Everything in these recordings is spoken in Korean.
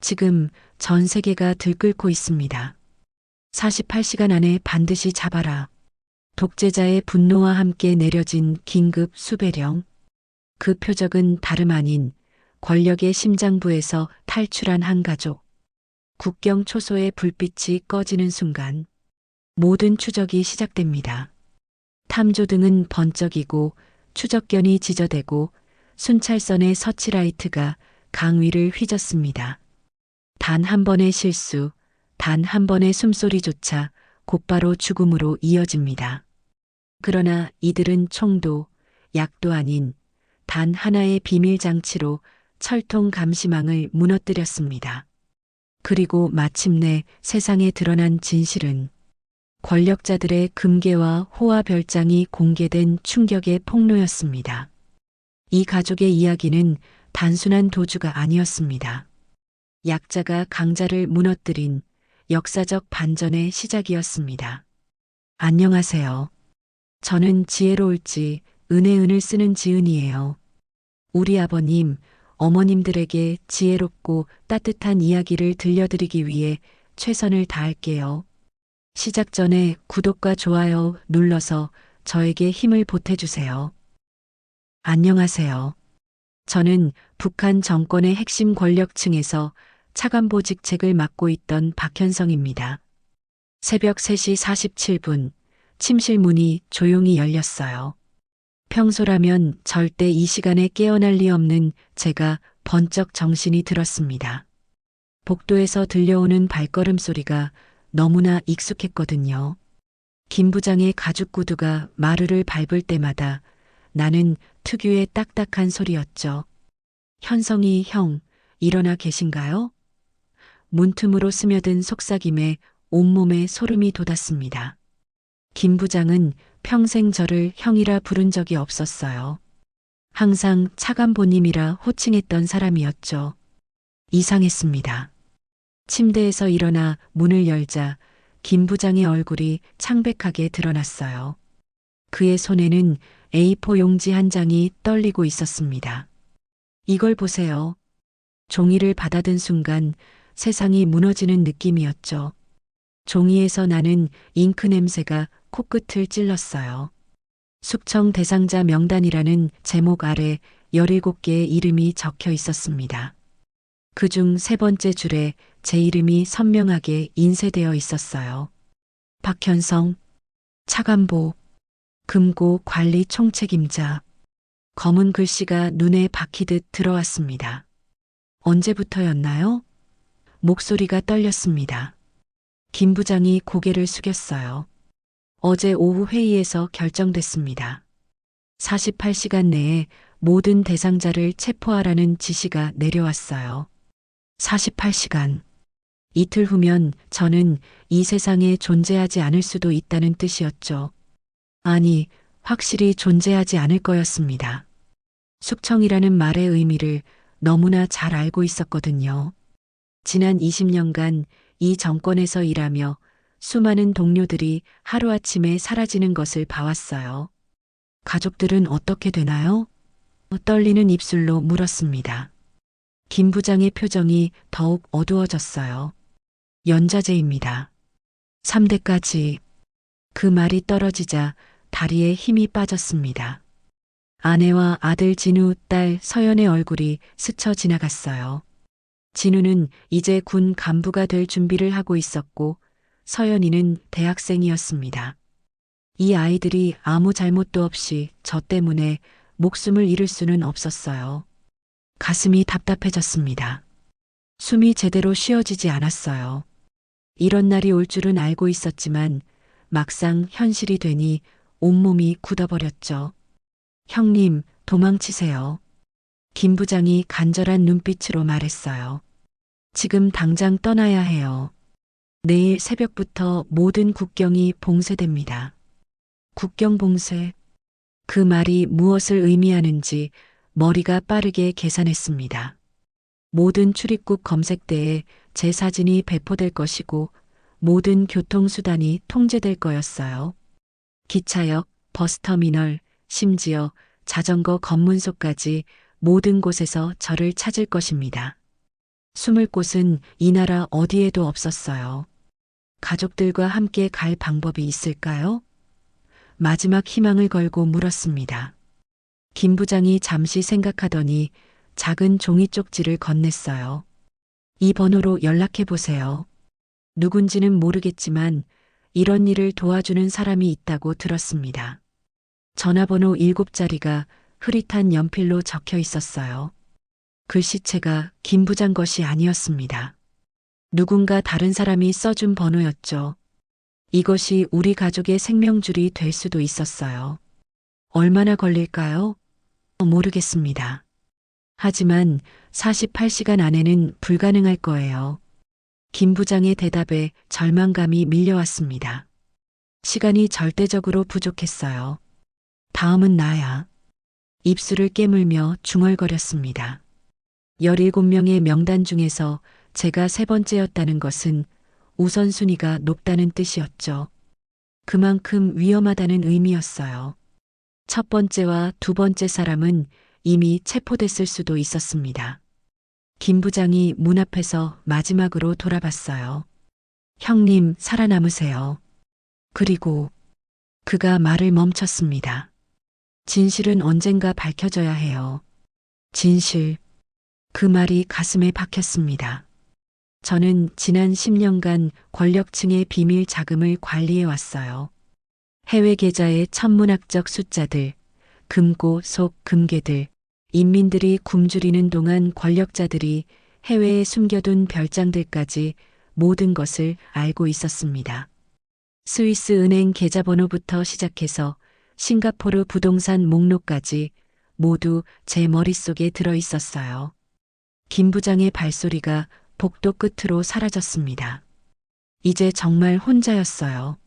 지금 전 세계가 들끓고 있습니다. 48시간 안에 반드시 잡아라. 독재자의 분노와 함께 내려진 긴급 수배령. 그 표적은 다름 아닌 권력의 심장부에서 탈출한 한 가족. 국경 초소의 불빛이 꺼지는 순간 모든 추적이 시작됩니다. 탐조등은 번쩍이고 추적견이 지저대고 순찰선의 서치라이트가 강 위를 휘젓습니다. 단 한 번의 실수, 단 한 번의 숨소리조차 곧바로 죽음으로 이어집니다. 그러나 이들은 총도 약도 아닌 단 하나의 비밀 장치로 철통 감시망을 무너뜨렸습니다. 그리고 마침내 세상에 드러난 진실은 권력자들의 금괴와 호화 별장이 공개된 충격의 폭로였습니다. 이 가족의 이야기는 단순한 도주가 아니었습니다. 약자가 강자를 무너뜨린 역사적 반전의 시작이었습니다. 안녕하세요. 저는 지혜로울지 은혜은을 쓰는 지은이에요. 우리 아버님, 어머님들에게 지혜롭고 따뜻한 이야기를 들려드리기 위해 최선을 다할게요. 시작 전에 구독과 좋아요 눌러서 저에게 힘을 보태주세요. 안녕하세요. 저는 북한 정권의 핵심 권력층에서 차관보 직책을 맡고 있던 박현성입니다. 새벽 3시 47분, 침실 문이 조용히 열렸어요. 평소라면 절대 이 시간에 깨어날 리 없는 제가 번쩍 정신이 들었습니다. 복도에서 들려오는 발걸음 소리가 너무나 익숙했거든요. 김 부장의 가죽 구두가 마루를 밟을 때마다 나는 특유의 딱딱한 소리였죠. 현성이 형, 일어나 계신가요? 문틈으로 스며든 속삭임에 온몸에 소름이 돋았습니다. 김 부장은 평생 저를 형이라 부른 적이 없었어요. 항상 차관보님이라 호칭했던 사람이었죠. 이상했습니다. 침대에서 일어나 문을 열자 김 부장의 얼굴이 창백하게 드러났어요. 그의 손에는 A4 용지 한 장이 떨리고 있었습니다. 이걸 보세요. 종이를 받아든 순간 세상이 무너지는 느낌이었죠. 종이에서 나는 잉크 냄새가 코끝을 찔렀어요. 숙청 대상자 명단이라는 제목 아래 17개의 이름이 적혀 있었습니다. 그중 세 번째 줄에 제 이름이 선명하게 인쇄되어 있었어요. 박현성, 차관보, 금고 관리 총책임자. 검은 글씨가 눈에 박히듯 들어왔습니다. 언제부터였나요? 목소리가 떨렸습니다. 김 부장이 고개를 숙였어요. 어제 오후 회의에서 결정됐습니다. 48시간 내에 모든 대상자를 체포하라는 지시가 내려왔어요. 48시간. 이틀 후면 저는 이 세상에 존재하지 않을 수도 있다는 뜻이었죠. 아니, 확실히 존재하지 않을 거였습니다. 숙청이라는 말의 의미를 너무나 잘 알고 있었거든요. 지난 20년간 이 정권에서 일하며 수많은 동료들이 하루아침에 사라지는 것을 봐왔어요. 가족들은 어떻게 되나요? 떨리는 입술로 물었습니다. 김 부장의 표정이 더욱 어두워졌어요. 연좌제입니다. 3대까지. 그 말이 떨어지자 다리에 힘이 빠졌습니다. 아내와 아들 진우, 딸 서연의 얼굴이 스쳐 지나갔어요. 진우는 이제 군 간부가 될 준비를 하고 있었고 서연이는 대학생이었습니다. 이 아이들이 아무 잘못도 없이 저 때문에 목숨을 잃을 수는 없었어요. 가슴이 답답해졌습니다. 숨이 제대로 쉬어지지 않았어요. 이런 날이 올 줄은 알고 있었지만 막상 현실이 되니 온몸이 굳어버렸죠. 형님, 도망치세요. 김 부장이 간절한 눈빛으로 말했어요. 지금 당장 떠나야 해요. 내일 새벽부터 모든 국경이 봉쇄됩니다. 국경 봉쇄. 그 말이 무엇을 의미하는지 머리가 빠르게 계산했습니다. 모든 출입국 검색대에 제 사진이 배포될 것이고 모든 교통수단이 통제될 거였어요. 기차역, 버스터미널, 심지어 자전거 검문소까지 모든 곳에서 저를 찾을 것입니다. 숨을 곳은 이 나라 어디에도 없었어요. 가족들과 함께 갈 방법이 있을까요? 마지막 희망을 걸고 물었습니다. 김 부장이 잠시 생각하더니 작은 종이 쪽지를 건넸어요. 이 번호로 연락해 보세요. 누군지는 모르겠지만 이런 일을 도와주는 사람이 있다고 들었습니다. 전화번호 7자리가 흐릿한 연필로 적혀 있었어요. 글씨체가 김 부장 것이 아니었습니다. 누군가 다른 사람이 써준 번호였죠. 이것이 우리 가족의 생명줄이 될 수도 있었어요. 얼마나 걸릴까요? 모르겠습니다. 하지만 48시간 안에는 불가능할 거예요. 김 부장의 대답에 절망감이 밀려왔습니다. 시간이 절대적으로 부족했어요. 다음은 나야. 입술을 깨물며 중얼거렸습니다. 17명의 명단 중에서 제가 세 번째였다는 것은 우선순위가 높다는 뜻이었죠. 그만큼 위험하다는 의미였어요. 첫 번째와 두 번째 사람은 이미 체포됐을 수도 있었습니다. 김 부장이 문 앞에서 마지막으로 돌아봤어요. 형님, 살아남으세요. 그리고 그가 말을 멈췄습니다. 진실은 언젠가 밝혀져야 해요. 진실. 그 말이 가슴에 박혔습니다. 저는 지난 10년간 권력층의 비밀 자금을 관리해 왔어요. 해외 계좌의 천문학적 숫자들, 금고 속 금괴들, 인민들이 굶주리는 동안 권력자들이 해외에 숨겨둔 별장들까지 모든 것을 알고 있었습니다. 스위스 은행 계좌번호부터 시작해서 싱가포르 부동산 목록까지 모두 제 머릿속에 들어 있었어요. 김 부장의 발소리가 복도 끝으로 사라졌습니다. 이제 정말 혼자였어요.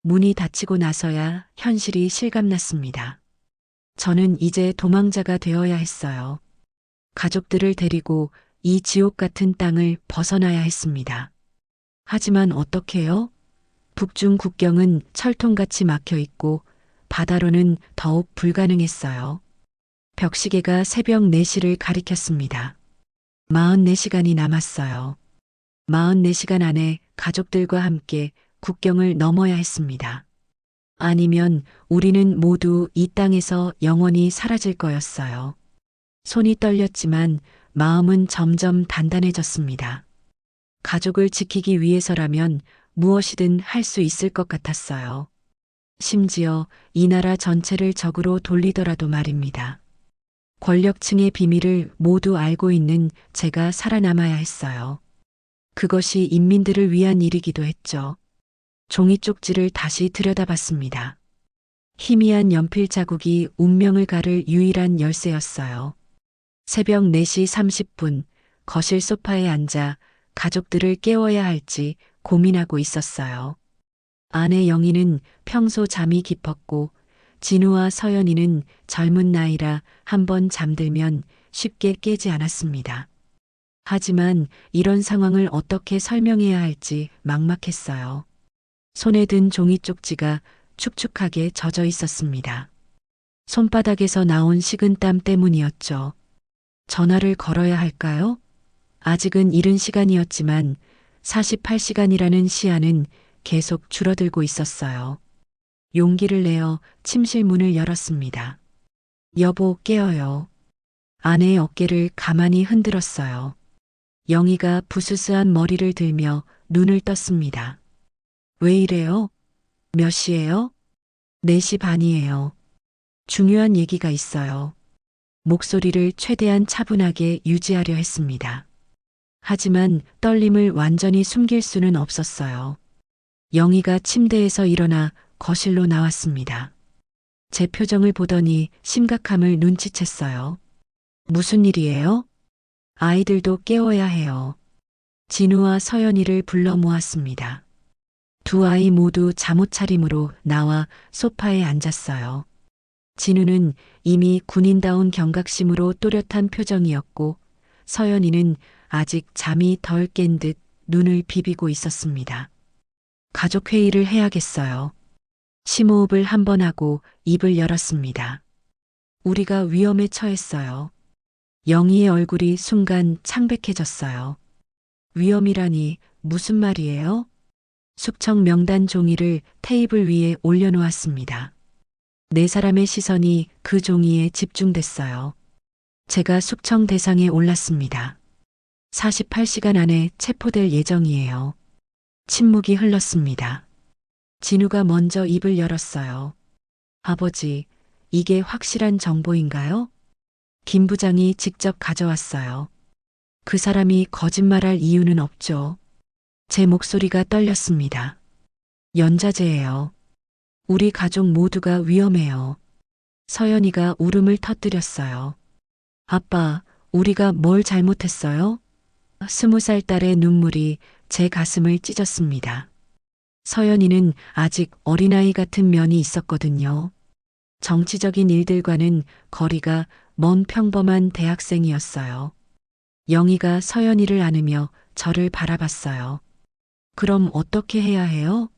문이 닫히고 나서야 현실이 실감났습니다. 저는 이제 도망자가 되어야 했어요. 가족들을 데리고 이 지옥 같은 땅을 벗어나야 했습니다. 하지만 어떻게요? 북중 국경은 철통같이 막혀 있고 바다로는 더욱 불가능했어요. 벽시계가 새벽 4시를 가리켰습니다. 44시간이 남았어요. 44시간 안에 가족들과 함께 국경을 넘어야 했습니다. 아니면 우리는 모두 이 땅에서 영원히 사라질 거였어요. 손이 떨렸지만 마음은 점점 단단해졌습니다. 가족을 지키기 위해서라면 무엇이든 할 수 있을 것 같았어요. 심지어 이 나라 전체를 적으로 돌리더라도 말입니다. 권력층의 비밀을 모두 알고 있는 제가 살아남아야 했어요. 그것이 인민들을 위한 일이기도 했죠. 종이 쪽지를 다시 들여다봤습니다. 희미한 연필 자국이 운명을 가를 유일한 열쇠였어요. 새벽 4시 30분 거실 소파에 앉아 가족들을 깨워야 할지 고민하고 있었어요. 아내 영희는 평소 잠이 깊었고 진우와 서연이는 젊은 나이라 한번 잠들면 쉽게 깨지 않았습니다. 하지만 이런 상황을 어떻게 설명해야 할지 막막했어요. 손에 든 종이 쪽지가 축축하게 젖어 있었습니다. 손바닥에서 나온 식은땀 때문이었죠. 전화를 걸어야 할까요? 아직은 이른 시간이었지만 48시간이라는 시한은 계속 줄어들고 있었어요. 용기를 내어 침실 문을 열었습니다. 여보, 깨어요. 아내의 어깨를 가만히 흔들었어요. 영희가 부스스한 머리를 들며 눈을 떴습니다. 왜 이래요? 몇 시예요? 4시 반이에요. 중요한 얘기가 있어요. 목소리를 최대한 차분하게 유지하려 했습니다. 하지만 떨림을 완전히 숨길 수는 없었어요. 영희가 침대에서 일어나 거실로 나왔습니다. 제 표정을 보더니 심각함을 눈치챘어요. 무슨 일이에요? 아이들도 깨워야 해요. 진우와 서연이를 불러 모았습니다. 두 아이 모두 잠옷 차림으로 나와 소파에 앉았어요. 진우는 이미 군인다운 경각심으로 또렷한 표정이었고 서연이는 아직 잠이 덜 깬 듯 눈을 비비고 있었습니다. 가족회의를 해야겠어요. 심호흡을 한 번 하고 입을 열었습니다. 우리가 위험에 처했어요. 영희의 얼굴이 순간 창백해졌어요. 위험이라니 무슨 말이에요? 숙청 명단 종이를 테이블 위에 올려놓았습니다. 네 사람의 시선이 그 종이에 집중됐어요. 제가 숙청 대상에 올랐습니다. 48시간 안에 체포될 예정이에요. 침묵이 흘렀습니다. 진우가 먼저 입을 열었어요. 아버지, 이게 확실한 정보인가요? 김 부장이 직접 가져왔어요. 그 사람이 거짓말할 이유는 없죠. 제 목소리가 떨렸습니다. 연자제예요. 우리 가족 모두가 위험해요. 서연이가 울음을 터뜨렸어요. 아빠, 우리가 뭘 잘못했어요? 20살 딸의 눈물이 제 가슴을 찢었습니다. 서연이는 아직 어린아이 같은 면이 있었거든요. 정치적인 일들과는 거리가 먼 평범한 대학생이었어요. 영희가 서연이를 안으며 저를 바라봤어요. 그럼 어떻게 해야 해요?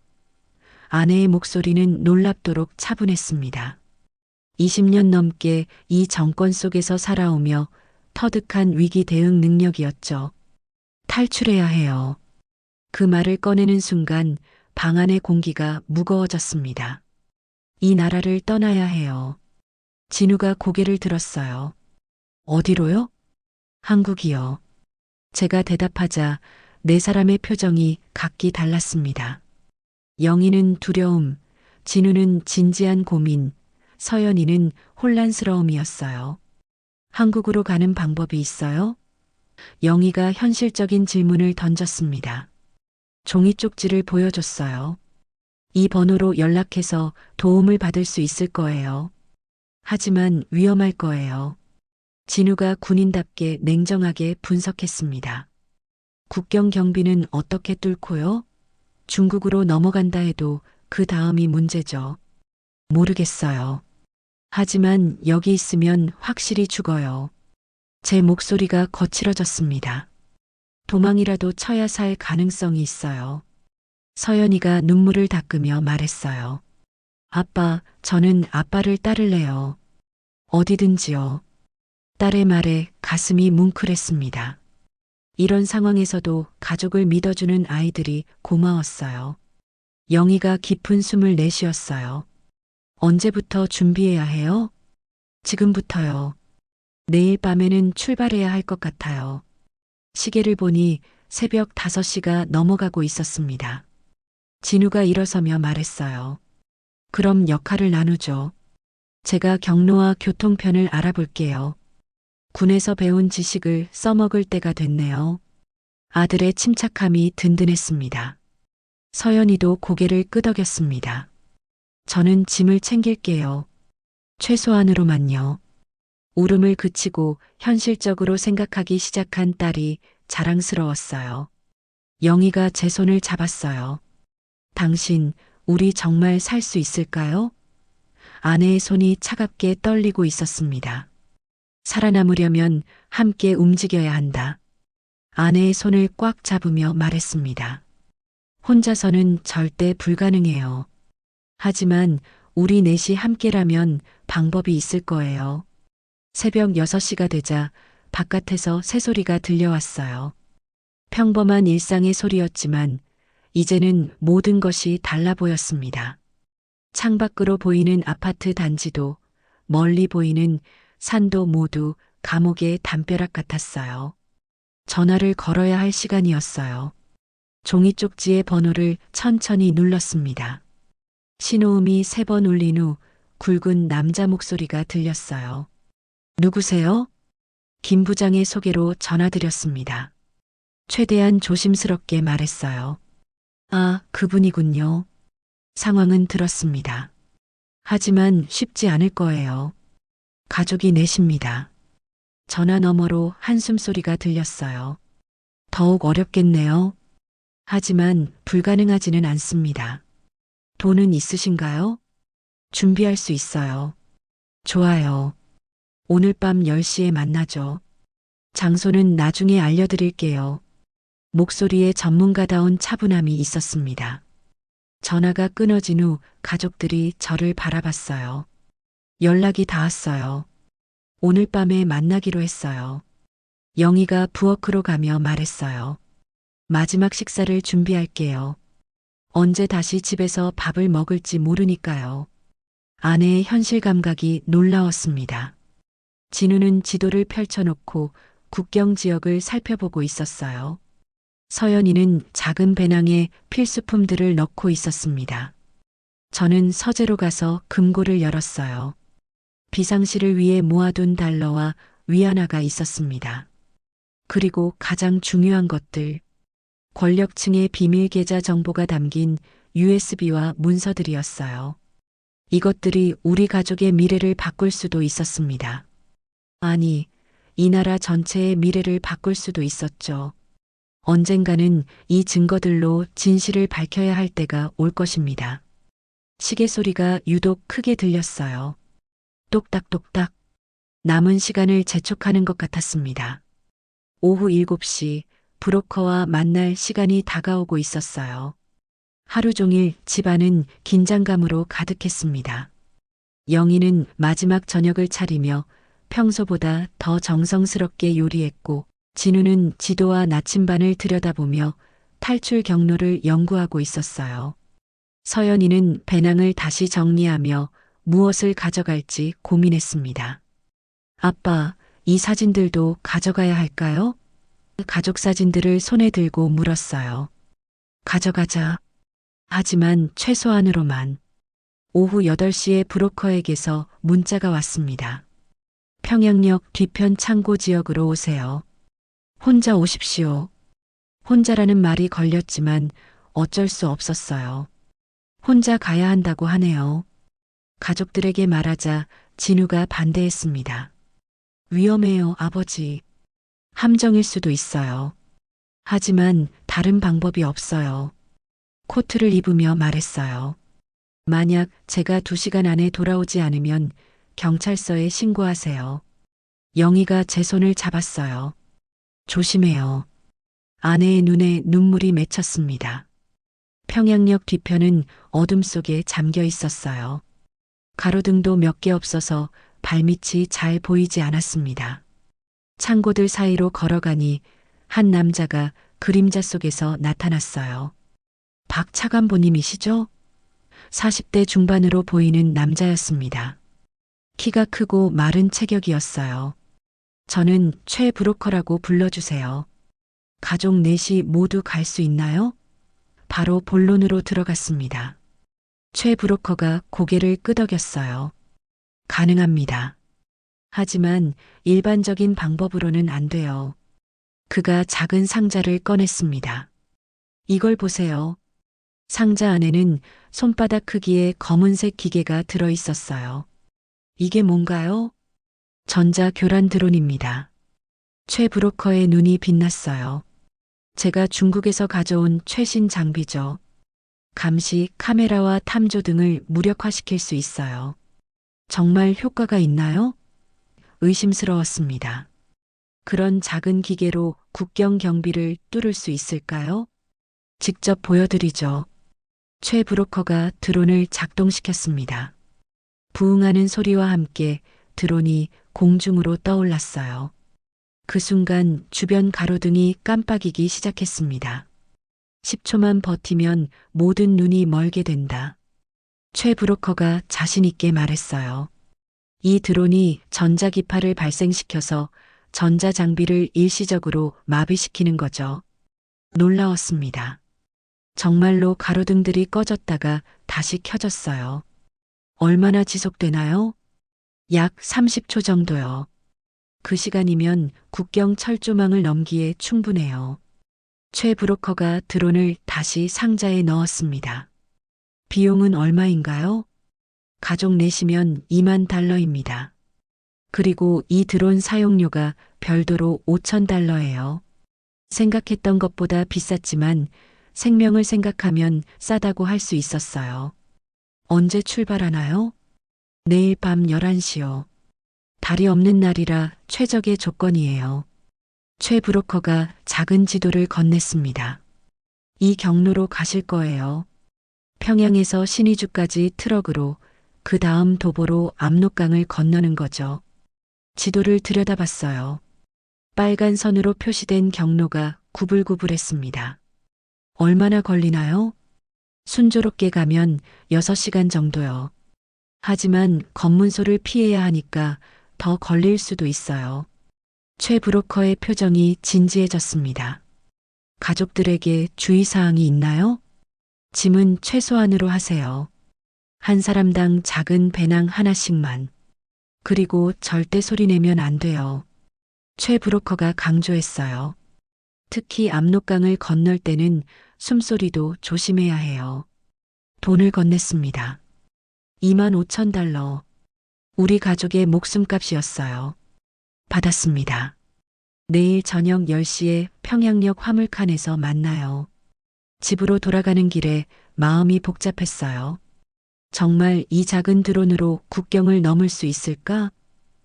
아내의 목소리는 놀랍도록 차분했습니다. 20년 넘게 이 정권 속에서 살아오며 터득한 위기 대응 능력이었죠. 탈출해야 해요. 그 말을 꺼내는 순간 방 안의 공기가 무거워졌습니다. 이 나라를 떠나야 해요. 진우가 고개를 들었어요. 어디로요? 한국이요. 제가 대답하자 네 사람의 표정이 각기 달랐습니다. 영희는 두려움, 진우는 진지한 고민, 서연이는 혼란스러움이었어요. 한국으로 가는 방법이 있어요? 영희가 현실적인 질문을 던졌습니다. 종이 쪽지를 보여줬어요. 이 번호로 연락해서 도움을 받을 수 있을 거예요. 하지만 위험할 거예요. 진우가 군인답게 냉정하게 분석했습니다. 국경 경비는 어떻게 뚫고요? 중국으로 넘어간다 해도 그 다음이 문제죠. 모르겠어요. 하지만 여기 있으면 확실히 죽어요. 제 목소리가 거칠어졌습니다. 도망이라도 쳐야 살 가능성이 있어요. 서연이가 눈물을 닦으며 말했어요. 아빠, 저는 아빠를 따를래요. 어디든지요. 딸의 말에 가슴이 뭉클했습니다. 이런 상황에서도 가족을 믿어주는 아이들이 고마웠어요. 영희가 깊은 숨을 내쉬었어요. 언제부터 준비해야 해요? 지금부터요. 내일 밤에는 출발해야 할 것 같아요. 시계를 보니 새벽 5시가 넘어가고 있었습니다. 진우가 일어서며 말했어요. 그럼 역할을 나누죠. 제가 경로와 교통편을 알아볼게요. 군에서 배운 지식을 써먹을 때가 됐네요. 아들의 침착함이 든든했습니다. 서연이도 고개를 끄덕였습니다. 저는 짐을 챙길게요. 최소한으로만요. 울음을 그치고 현실적으로 생각하기 시작한 딸이 자랑스러웠어요. 영희가 제 손을 잡았어요. 당신, 우리 정말 살 수 있을까요? 아내의 손이 차갑게 떨리고 있었습니다. 살아남으려면 함께 움직여야 한다. 아내의 손을 꽉 잡으며 말했습니다. 혼자서는 절대 불가능해요. 하지만 우리 넷이 함께라면 방법이 있을 거예요. 새벽 6시가 되자 바깥에서 새소리가 들려왔어요. 평범한 일상의 소리였지만 이제는 모든 것이 달라 보였습니다. 창밖으로 보이는 아파트 단지도 멀리 보이는 산도 모두 감옥의 담벼락 같았어요. 전화를 걸어야 할 시간이었어요. 종이 쪽지의 번호를 천천히 눌렀습니다. 신호음이 3번 울린 후 굵은 남자 목소리가 들렸어요. 누구세요? 김 부장의 소개로 전화드렸습니다. 최대한 조심스럽게 말했어요. 아, 그분이군요. 상황은 들었습니다. 하지만 쉽지 않을 거예요. 가족이 넷입니다. 전화 너머로 한숨 소리가 들렸어요. 더욱 어렵겠네요. 하지만 불가능하지는 않습니다. 돈은 있으신가요? 준비할 수 있어요. 좋아요. 오늘 밤 10시에 만나죠. 장소는 나중에 알려드릴게요. 목소리에 전문가다운 차분함이 있었습니다. 전화가 끊어진 후 가족들이 저를 바라봤어요. 연락이 닿았어요. 오늘 밤에 만나기로 했어요. 영희가 부엌으로 가며 말했어요. 마지막 식사를 준비할게요. 언제 다시 집에서 밥을 먹을지 모르니까요. 아내의 현실 감각이 놀라웠습니다. 진우는 지도를 펼쳐놓고 국경 지역을 살펴보고 있었어요. 서연이는 작은 배낭에 필수품들을 넣고 있었습니다. 저는 서재로 가서 금고를 열었어요. 비상시를 위해 모아둔 달러와 위안화가 있었습니다. 그리고 가장 중요한 것들, 권력층의 비밀 계좌 정보가 담긴 USB와 문서들이었어요. 이것들이 우리 가족의 미래를 바꿀 수도 있었습니다. 아니, 이 나라 전체의 미래를 바꿀 수도 있었죠. 언젠가는 이 증거들로 진실을 밝혀야 할 때가 올 것입니다. 시계 소리가 유독 크게 들렸어요. 똑딱똑딱. 남은 시간을 재촉하는 것 같았습니다. 오후 7시 브로커와 만날 시간이 다가오고 있었어요. 하루 종일 집안은 긴장감으로 가득했습니다. 영희는 마지막 저녁을 차리며 평소보다 더 정성스럽게 요리했고, 진우는 지도와 나침반을 들여다보며 탈출 경로를 연구하고 있었어요. 서연이는 배낭을 다시 정리하며 무엇을 가져갈지 고민했습니다. 아빠, 이 사진들도 가져가야 할까요? 가족 사진들을 손에 들고 물었어요. 가져가자. 하지만 최소한으로만. 오후 8시에 브로커에게서 문자가 왔습니다. 평양역 뒤편 창고 지역으로 오세요. 혼자 오십시오. 혼자라는 말이 걸렸지만 어쩔 수 없었어요. 혼자 가야 한다고 하네요. 가족들에게 말하자 진우가 반대했습니다. 위험해요, 아버지. 함정일 수도 있어요. 하지만 다른 방법이 없어요. 코트를 입으며 말했어요. 만약 제가 2시간 안에 돌아오지 않으면 경찰서에 신고하세요. 영희가 제 손을 잡았어요. 조심해요. 아내의 눈에 눈물이 맺혔습니다. 평양역 뒤편은 어둠 속에 잠겨 있었어요. 가로등도 몇 개 없어서 발밑이 잘 보이지 않았습니다. 창고들 사이로 걸어가니 한 남자가 그림자 속에서 나타났어요. 박차관보님이시죠? 40대 중반으로 보이는 남자였습니다. 키가 크고 마른 체격이었어요. 저는 최 브로커라고 불러주세요. 가족 넷이 모두 갈 수 있나요? 바로 본론으로 들어갔습니다. 최 브로커가 고개를 끄덕였어요. 가능합니다. 하지만 일반적인 방법으로는 안 돼요. 그가 작은 상자를 꺼냈습니다. 이걸 보세요. 상자 안에는 손바닥 크기의 검은색 기계가 들어 있었어요. 이게 뭔가요? 전자 교란 드론입니다. 최 브로커의 눈이 빛났어요. 제가 중국에서 가져온 최신 장비죠. 감시, 카메라와 탐조 등을 무력화시킬 수 있어요. 정말 효과가 있나요? 의심스러웠습니다. 그런 작은 기계로 국경 경비를 뚫을 수 있을까요? 직접 보여드리죠. 최 브로커가 드론을 작동시켰습니다. 부응하는 소리와 함께 드론이 공중으로 떠올랐어요. 그 순간 주변 가로등이 깜빡이기 시작했습니다. 10초만 버티면 모든 눈이 멀게 된다. 최 브로커가 자신 있게 말했어요. 이 드론이 전자기파를 발생시켜서 전자장비를 일시적으로 마비시키는 거죠. 놀라웠습니다. 정말로 가로등들이 꺼졌다가 다시 켜졌어요. 얼마나 지속되나요? 약 30초 정도요. 그 시간이면 국경 철조망을 넘기에 충분해요. 최 브로커가 드론을 다시 상자에 넣었습니다. 비용은 얼마인가요? 가족 내시면 2만 달러입니다. 그리고 이 드론 사용료가 별도로 5천 달러예요. 생각했던 것보다 비쌌지만 생명을 생각하면 싸다고 할 수 있었어요. 언제 출발하나요? 내일 밤 11시요. 달이 없는 날이라 최적의 조건이에요. 최 브로커가 작은 지도를 건넸습니다. 이 경로로 가실 거예요. 평양에서 신의주까지 트럭으로, 그 다음 도보로 압록강을 건너는 거죠. 지도를 들여다봤어요. 빨간 선으로 표시된 경로가 구불구불했습니다. 얼마나 걸리나요? 순조롭게 가면 6시간 정도요. 하지만 검문소를 피해야 하니까 더 걸릴 수도 있어요. 최 브로커의 표정이 진지해졌습니다. 가족들에게 주의사항이 있나요? 짐은 최소한으로 하세요. 한 사람당 작은 배낭 하나씩만. 그리고 절대 소리 내면 안 돼요. 최 브로커가 강조했어요. 특히 압록강을 건널 때는 숨소리도 조심해야 해요. 돈을 건넸습니다. 25,000달러. 우리 가족의 목숨값이었어요. 받았습니다. 내일 저녁 10시에 평양역 화물칸에서 만나요. 집으로 돌아가는 길에 마음이 복잡했어요. 정말 이 작은 드론으로 국경을 넘을 수 있을까?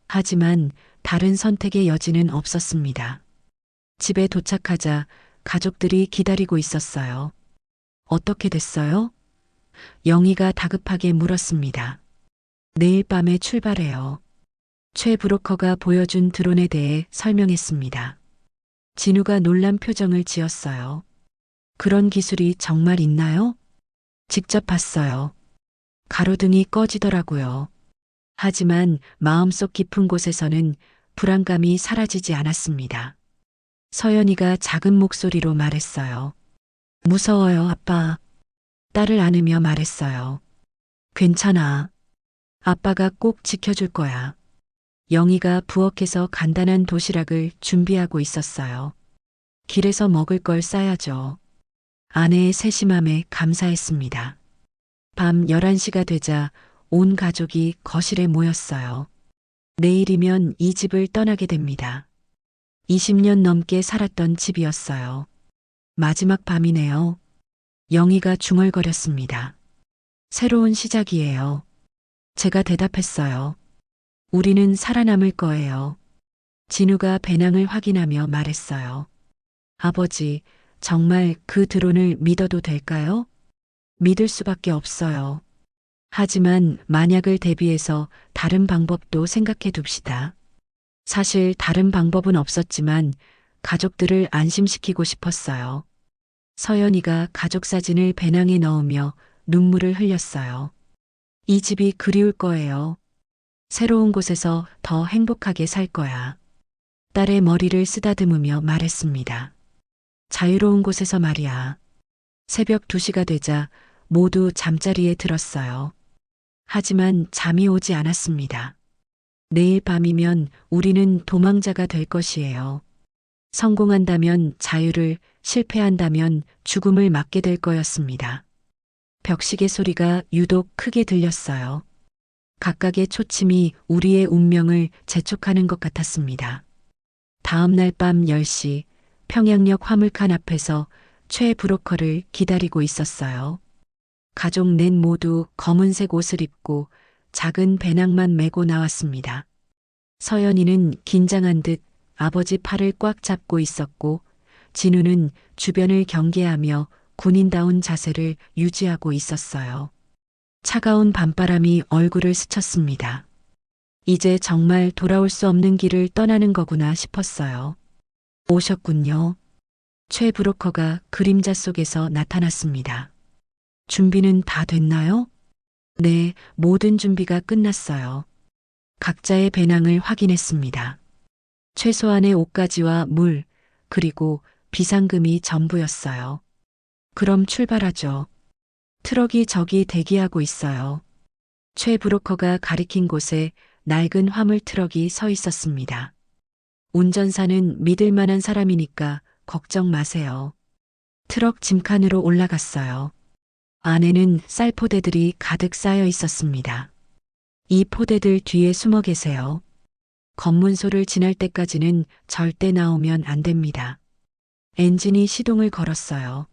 하지만 다른 선택의 여지는 없었습니다. 집에 도착하자 가족들이 기다리고 있었어요. 어떻게 됐어요? 영희가 다급하게 물었습니다. 내일 밤에 출발해요. 최 브로커가 보여준 드론에 대해 설명했습니다. 진우가 놀란 표정을 지었어요. 그런 기술이 정말 있나요? 직접 봤어요. 가로등이 꺼지더라고요. 하지만 마음속 깊은 곳에서는 불안감이 사라지지 않았습니다. 서연이가 작은 목소리로 말했어요. 무서워요, 아빠. 딸을 안으며 말했어요. 괜찮아. 아빠가 꼭 지켜줄 거야. 영희가 부엌에서 간단한 도시락을 준비하고 있었어요. 길에서 먹을 걸 싸야죠. 아내의 세심함에 감사했습니다. 밤 11시가 되자 온 가족이 거실에 모였어요. 내일이면 이 집을 떠나게 됩니다. 20년 넘게 살았던 집이었어요. 마지막 밤이네요. 영희가 중얼거렸습니다. 새로운 시작이에요. 제가 대답했어요. 우리는 살아남을 거예요. 진우가 배낭을 확인하며 말했어요. 아버지, 정말 그 드론을 믿어도 될까요? 믿을 수밖에 없어요. 하지만 만약을 대비해서 다른 방법도 생각해 둡시다. 사실 다른 방법은 없었지만 가족들을 안심시키고 싶었어요. 서연이가 가족 사진을 배낭에 넣으며 눈물을 흘렸어요. 이 집이 그리울 거예요. 새로운 곳에서 더 행복하게 살 거야. 딸의 머리를 쓰다듬으며 말했습니다. 자유로운 곳에서 말이야. 새벽 2시가 되자 모두 잠자리에 들었어요. 하지만 잠이 오지 않았습니다. 내일 밤이면 우리는 도망자가 될 것이에요. 성공한다면 자유를, 실패한다면 죽음을 맞게 될 거였습니다. 벽시계 소리가 유독 크게 들렸어요. 각각의 초침이 우리의 운명을 재촉하는 것 같았습니다. 다음 날 밤 10시 평양역 화물칸 앞에서 최 브로커를 기다리고 있었어요. 가족 넷 모두 검은색 옷을 입고 작은 배낭만 메고 나왔습니다. 서연이는 긴장한 듯 아버지 팔을 꽉 잡고 있었고 진우는 주변을 경계하며 군인다운 자세를 유지하고 있었어요. 차가운 밤바람이 얼굴을 스쳤습니다. 이제 정말 돌아올 수 없는 길을 떠나는 거구나 싶었어요. 오셨군요. 최 브로커가 그림자 속에서 나타났습니다. 준비는 다 됐나요? 네, 모든 준비가 끝났어요. 각자의 배낭을 확인했습니다. 최소한의 옷가지와 물, 그리고 비상금이 전부였어요. 그럼 출발하죠. 트럭이 저기 대기하고 있어요. 최 브로커가 가리킨 곳에 낡은 화물 트럭이 서 있었습니다. 운전사는 믿을 만한 사람이니까 걱정 마세요. 트럭 짐칸으로 올라갔어요. 안에는 쌀포대들이 가득 쌓여 있었습니다. 이 포대들 뒤에 숨어 계세요. 검문소를 지날 때까지는 절대 나오면 안 됩니다. 엔진이 시동을 걸었어요.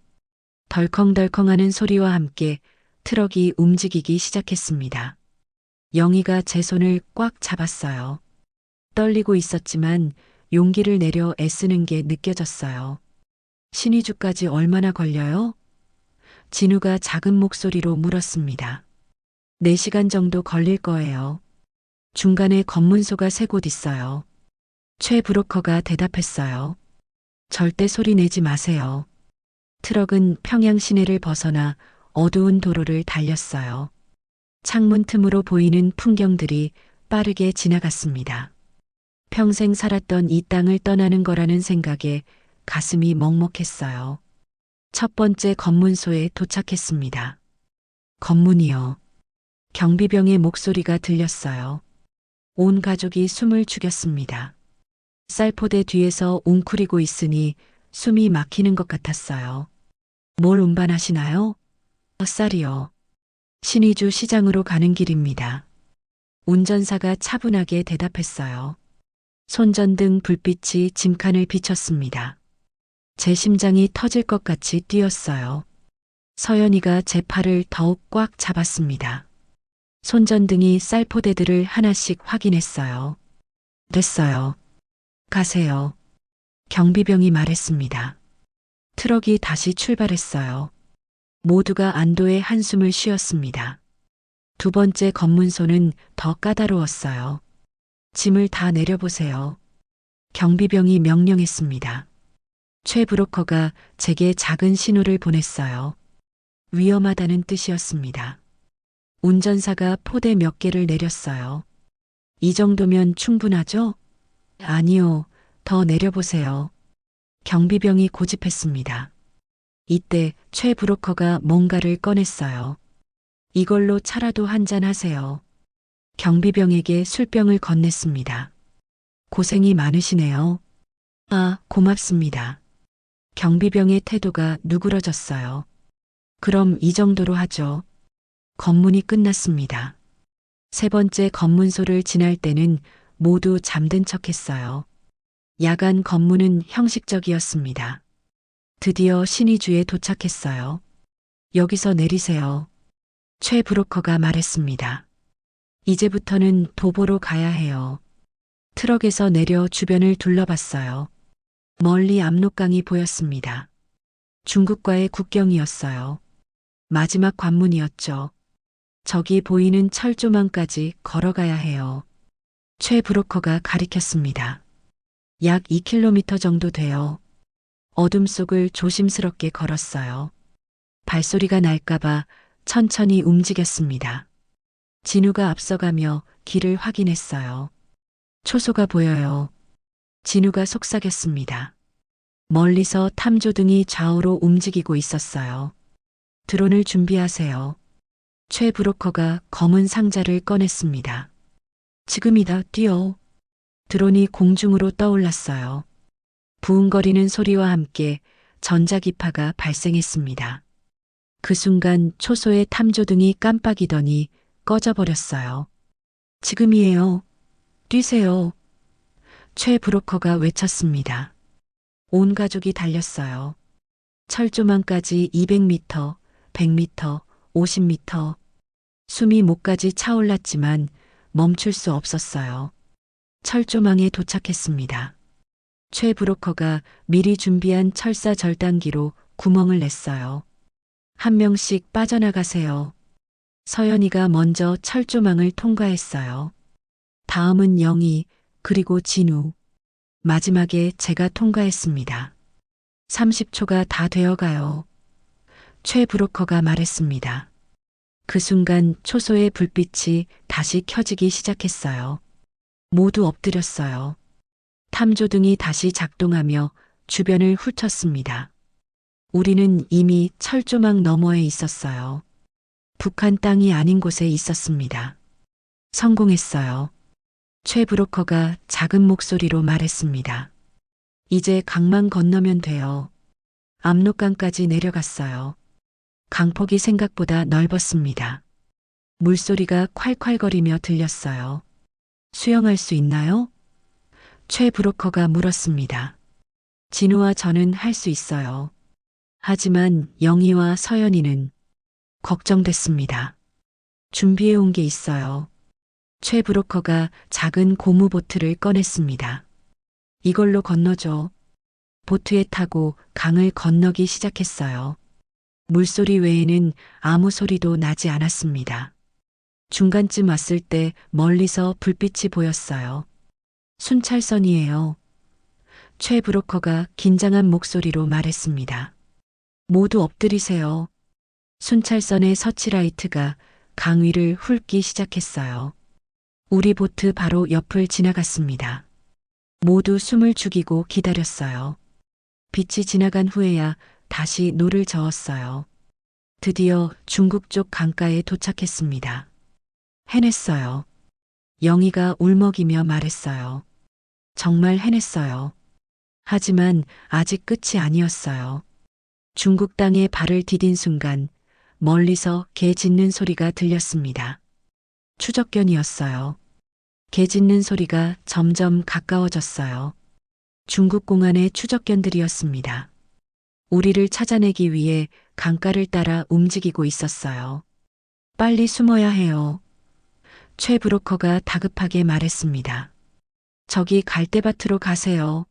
덜컹덜컹하는 소리와 함께 트럭이 움직이기 시작했습니다. 영희가 제 손을 꽉 잡았어요. 떨리고 있었지만 용기를 내려 애쓰는 게 느껴졌어요. 신의주까지 얼마나 걸려요? 진우가 작은 목소리로 물었습니다. 4시간 정도 걸릴 거예요. 중간에 검문소가 3곳 있어요. 최 브로커가 대답했어요. 절대 소리 내지 마세요. 트럭은 평양 시내를 벗어나 어두운 도로를 달렸어요. 창문 틈으로 보이는 풍경들이 빠르게 지나갔습니다. 평생 살았던 이 땅을 떠나는 거라는 생각에 가슴이 먹먹했어요. 첫 번째 검문소에 도착했습니다. 검문이요. 경비병의 목소리가 들렸어요. 온 가족이 숨을 죽였습니다. 쌀포대 뒤에서 웅크리고 있으니 숨이 막히는 것 같았어요. 뭘 운반하시나요? 쌀이요. 신의주 시장으로 가는 길입니다. 운전사가 차분하게 대답했어요. 손전등 불빛이 짐칸을 비쳤습니다. 제 심장이 터질 것 같이 뛰었어요. 서연이가 제 팔을 더욱 꽉 잡았습니다. 손전등이 쌀포대들을 하나씩 확인했어요. 됐어요. 가세요. 경비병이 말했습니다. 트럭이 다시 출발했어요. 모두가 안도의 한숨을 쉬었습니다. 두 번째 검문소는 더 까다로웠어요. 짐을 다 내려보세요. 경비병이 명령했습니다. 최 브로커가 제게 작은 신호를 보냈어요. 위험하다는 뜻이었습니다. 운전사가 포대 몇 개를 내렸어요. 이 정도면 충분하죠? 아니요, 더 내려보세요. 경비병이 고집했습니다. 이때 최 브로커가 뭔가를 꺼냈어요. 이걸로 차라도 한잔 하세요. 경비병에게 술병을 건넸습니다. 고생이 많으시네요. 아, 고맙습니다. 경비병의 태도가 누그러졌어요. 그럼 이 정도로 하죠. 검문이 끝났습니다. 세 번째 검문소를 지날 때는 모두 잠든 척했어요. 야간 검문은 형식적이었습니다. 드디어 신의주에 도착했어요. 여기서 내리세요. 최 브로커가 말했습니다. 이제부터는 도보로 가야 해요. 트럭에서 내려 주변을 둘러봤어요. 멀리 압록강이 보였습니다. 중국과의 국경이었어요. 마지막 관문이었죠. 저기 보이는 철조망까지 걸어가야 해요. 최 브로커가 가리켰습니다. 약 2km 정도 돼요. 어둠 속을 조심스럽게 걸었어요. 발소리가 날까봐 천천히 움직였습니다. 진우가 앞서가며 길을 확인했어요. 초소가 보여요. 진우가 속삭였습니다. 멀리서 탐조등이 좌우로 움직이고 있었어요. 드론을 준비하세요. 최 브로커가 검은 상자를 꺼냈습니다. 지금이다, 뛰어. 드론이 공중으로 떠올랐어요. 부웅거리는 소리와 함께 전자기파가 발생했습니다. 그 순간 초소의 탐조등이 깜빡이더니 꺼져버렸어요. 지금이에요. 뛰세요. 최 브로커가 외쳤습니다. 온 가족이 달렸어요. 철조망까지 200m, 100m, 50m. 숨이 목까지 차올랐지만 멈출 수 없었어요. 철조망에 도착했습니다. 최 브로커가 미리 준비한 철사 절단기로 구멍을 냈어요. 한 명씩 빠져나가세요. 서연이가 먼저 철조망을 통과했어요. 다음은 영희, 그리고 진우. 마지막에 제가 통과했습니다. 30초가 다 되어가요. 최 브로커가 말했습니다. 그 순간 초소의 불빛이 다시 켜지기 시작했어요. 모두 엎드렸어요. 탐조등이 다시 작동하며 주변을 훑었습니다. 우리는 이미 철조망 너머에 있었어요. 북한 땅이 아닌 곳에 있었습니다. 성공했어요. 최 브로커가 작은 목소리로 말했습니다. 이제 강만 건너면 돼요. 압록강까지 내려갔어요. 강폭이 생각보다 넓었습니다. 물소리가 콸콸거리며 들렸어요. 수영할 수 있나요? 최 브로커가 물었습니다. 진우와 저는 할 수 있어요. 하지만 영희와 서연이는 걱정됐습니다. 준비해 온 게 있어요. 최 브로커가 작은 고무 보트를 꺼냈습니다. 이걸로 건너줘. 보트에 타고 강을 건너기 시작했어요. 물소리 외에는 아무 소리도 나지 않았습니다. 중간쯤 왔을 때 멀리서 불빛이 보였어요. 순찰선이에요. 최 브로커가 긴장한 목소리로 말했습니다. 모두 엎드리세요. 순찰선의 서치라이트가 강 위를 훑기 시작했어요. 우리 보트 바로 옆을 지나갔습니다. 모두 숨을 죽이고 기다렸어요. 빛이 지나간 후에야 다시 노를 저었어요. 드디어 중국 쪽 강가에 도착했습니다. 해냈어요. 영희가 울먹이며 말했어요. 정말 해냈어요. 하지만 아직 끝이 아니었어요. 중국 땅에 발을 디딘 순간 멀리서 개 짖는 소리가 들렸습니다. 추적견이었어요. 개 짖는 소리가 점점 가까워졌어요. 중국 공안의 추적견들이었습니다. 우리를 찾아내기 위해 강가를 따라 움직이고 있었어요. 빨리 숨어야 해요. 최 브로커가 다급하게 말했습니다. 저기 갈대밭으로 가세요.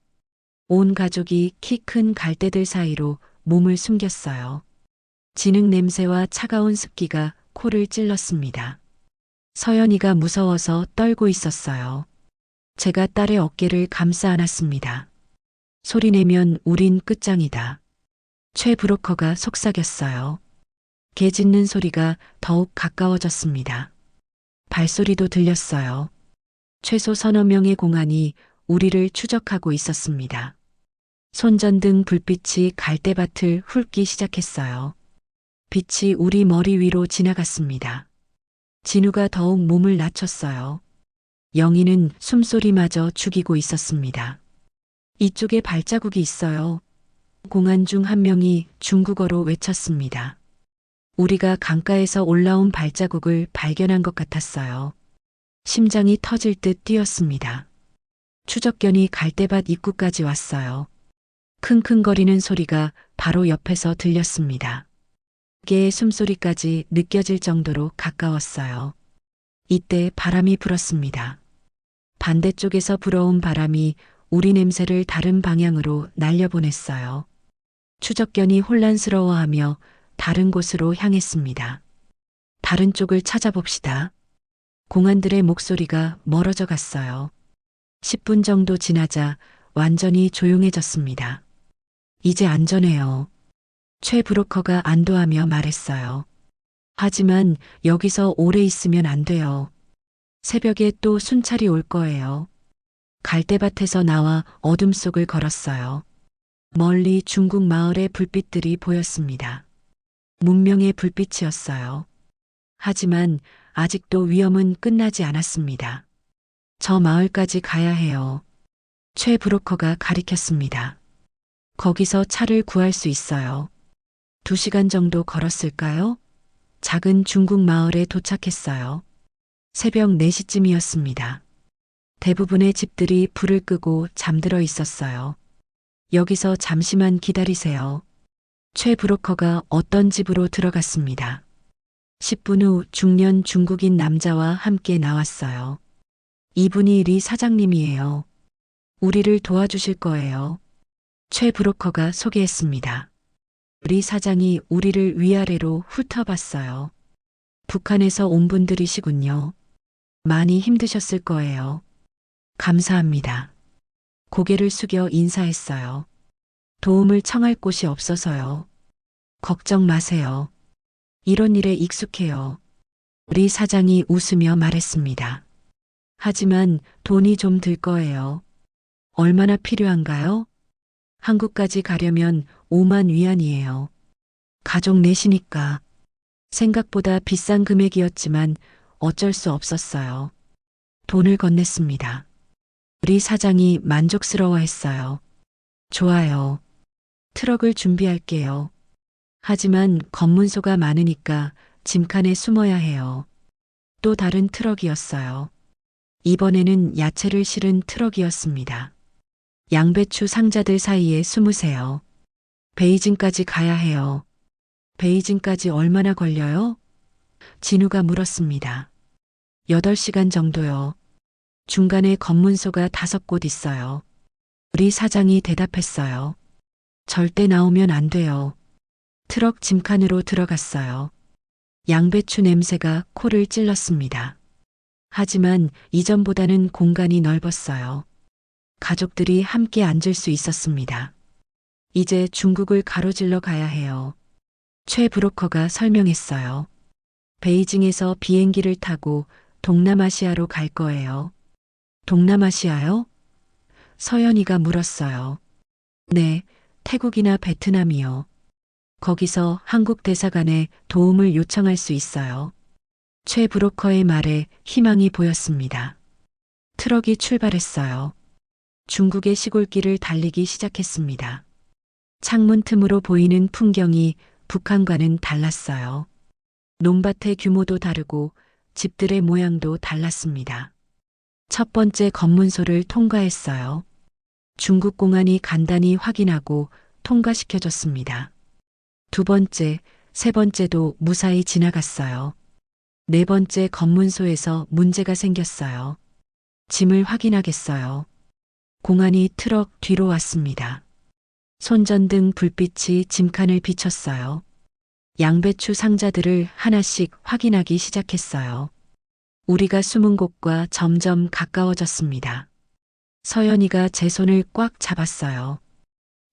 온 가족이 키 큰 갈대들 사이로 몸을 숨겼어요. 진흙 냄새와 차가운 습기가 코를 찔렀습니다. 서연이가 무서워서 떨고 있었어요. 제가 딸의 어깨를 감싸 안았습니다. 소리내면 우린 끝장이다. 최 브로커가 속삭였어요. 개 짖는 소리가 더욱 가까워졌습니다. 발소리도 들렸어요. 최소 서너 명의 공안이 우리를 추적하고 있었습니다. 손전등 불빛이 갈대밭을 훑기 시작했어요. 빛이 우리 머리 위로 지나갔습니다. 진우가 더욱 몸을 낮췄어요. 영희는 숨소리마저 죽이고 있었습니다. 이쪽에 발자국이 있어요. 공안 중 한 명이 중국어로 외쳤습니다. 우리가 강가에서 올라온 발자국을 발견한 것 같았어요. 심장이 터질 듯 뛰었습니다. 추적견이 갈대밭 입구까지 왔어요. 킁킁거리는 소리가 바로 옆에서 들렸습니다. 개의 숨소리까지 느껴질 정도로 가까웠어요. 이때 바람이 불었습니다. 반대쪽에서 불어온 바람이 우리 냄새를 다른 방향으로 날려보냈어요. 추적견이 혼란스러워하며 다른 곳으로 향했습니다. 다른 쪽을 찾아봅시다. 공안들의 목소리가 멀어져 갔어요. 10분 정도 지나자 완전히 조용해졌습니다. 이제 안전해요. 최 브로커가 안도하며 말했어요. 하지만 여기서 오래 있으면 안 돼요. 새벽에 또 순찰이 올 거예요. 갈대밭에서 나와 어둠 속을 걸었어요. 멀리 중국 마을의 불빛들이 보였습니다. 문명의 불빛이었어요. 하지만 아직도 위험은 끝나지 않았습니다. 저 마을까지 가야 해요. 최 브로커가 가리켰습니다. 거기서 차를 구할 수 있어요. 2시간 정도 걸었을까요? 작은 중국 마을에 도착했어요. 새벽 4시쯤이었습니다. 대부분의 집들이 불을 끄고 잠들어 있었어요. 여기서 잠시만 기다리세요. 최 브로커가 어떤 집으로 들어갔습니다. 10분 후 중년 중국인 남자와 함께 나왔어요. 이분이 리 사장님이에요. 우리를 도와주실 거예요. 최 브로커가 소개했습니다. 리 사장이 우리를 위아래로 훑어봤어요. 북한에서 온 분들이시군요. 많이 힘드셨을 거예요. 감사합니다. 고개를 숙여 인사했어요. 도움을 청할 곳이 없어서요. 걱정 마세요. 이런 일에 익숙해요. 리 사장이 웃으며 말했습니다. 하지만 돈이 좀 들 거예요. 얼마나 필요한가요? 한국까지 가려면 5만 위안이에요. 가족 넷이니까. 생각보다 비싼 금액이었지만 어쩔 수 없었어요. 돈을 건넸습니다. 리 사장이 만족스러워했어요. 좋아요. 트럭을 준비할게요. 하지만 검문소가 많으니까 짐칸에 숨어야 해요. 또 다른 트럭이었어요. 이번에는 야채를 실은 트럭이었습니다. 양배추 상자들 사이에 숨으세요. 베이징까지 가야 해요. 베이징까지 얼마나 걸려요? 진우가 물었습니다. 8시간 정도요. 중간에 검문소가 5곳 있어요. 리 사장이 대답했어요. 절대 나오면 안 돼요. 트럭 짐칸으로 들어갔어요. 양배추 냄새가 코를 찔렀습니다. 하지만 이전보다는 공간이 넓었어요. 가족들이 함께 앉을 수 있었습니다. 이제 중국을 가로질러 가야 해요. 최 브로커가 설명했어요. 베이징에서 비행기를 타고 동남아시아로 갈 거예요. 동남아시아요? 서연이가 물었어요. 네, 태국이나 베트남이요. 거기서 한국 대사관에 도움을 요청할 수 있어요. 최 브로커의 말에 희망이 보였습니다. 트럭이 출발했어요. 중국의 시골길을 달리기 시작했습니다. 창문 틈으로 보이는 풍경이 북한과는 달랐어요. 논밭의 규모도 다르고 집들의 모양도 달랐습니다. 첫 번째 검문소를 통과했어요. 중국 공안이 간단히 확인하고 통과시켜줬습니다. 두 번째, 세 번째도 무사히 지나갔어요. 네 번째 검문소에서 문제가 생겼어요. 짐을 확인하겠어요. 공안이 트럭 뒤로 왔습니다. 손전등 불빛이 짐칸을 비췄어요. 양배추 상자들을 하나씩 확인하기 시작했어요. 우리가 숨은 곳과 점점 가까워졌습니다. 서연이가 제 손을 꽉 잡았어요.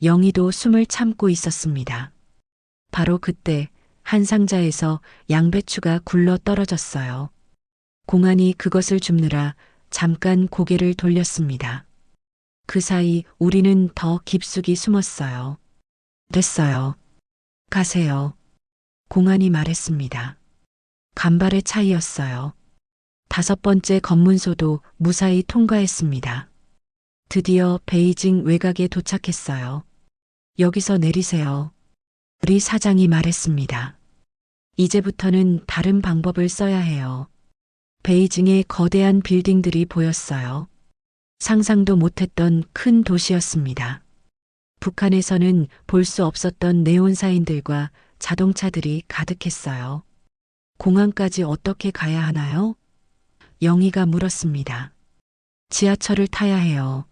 영희도 숨을 참고 있었습니다. 바로 그때 한 상자에서 양배추가 굴러 떨어졌어요. 공안이 그것을 줍느라 잠깐 고개를 돌렸습니다. 그 사이 우리는 더 깊숙이 숨었어요. 됐어요. 가세요. 공안이 말했습니다. 간발의 차이였어요. 다섯 번째 검문소도 무사히 통과했습니다. 드디어 베이징 외곽에 도착했어요. 여기서 내리세요. 리 사장이 말했습니다. 이제부터는 다른 방법을 써야 해요. 베이징의 거대한 빌딩들이 보였어요. 상상도 못했던 큰 도시였습니다. 북한에서는 볼 수 없었던 네온 사인들과 자동차들이 가득했어요. 공항까지 어떻게 가야 하나요? 영희가 물었습니다. 지하철을 타야 해요.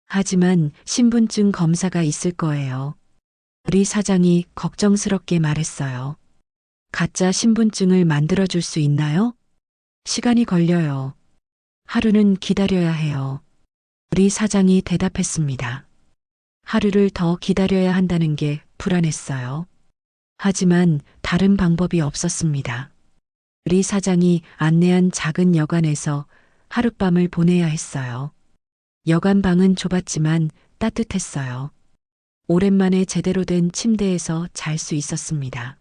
하지만 신분증 검사가 있을 거예요. 리 사장이 걱정스럽게 말했어요. 가짜 신분증을 만들어줄 수 있나요? 시간이 걸려요. 하루는 기다려야 해요. 리 사장이 대답했습니다. 하루를 더 기다려야 한다는 게 불안했어요. 하지만 다른 방법이 없었습니다. 리 사장이 안내한 작은 여관에서 하룻밤을 보내야 했어요. 여관 방은 좁았지만 따뜻했어요. 오랜만에 제대로 된 침대에서 잘 수 있었습니다.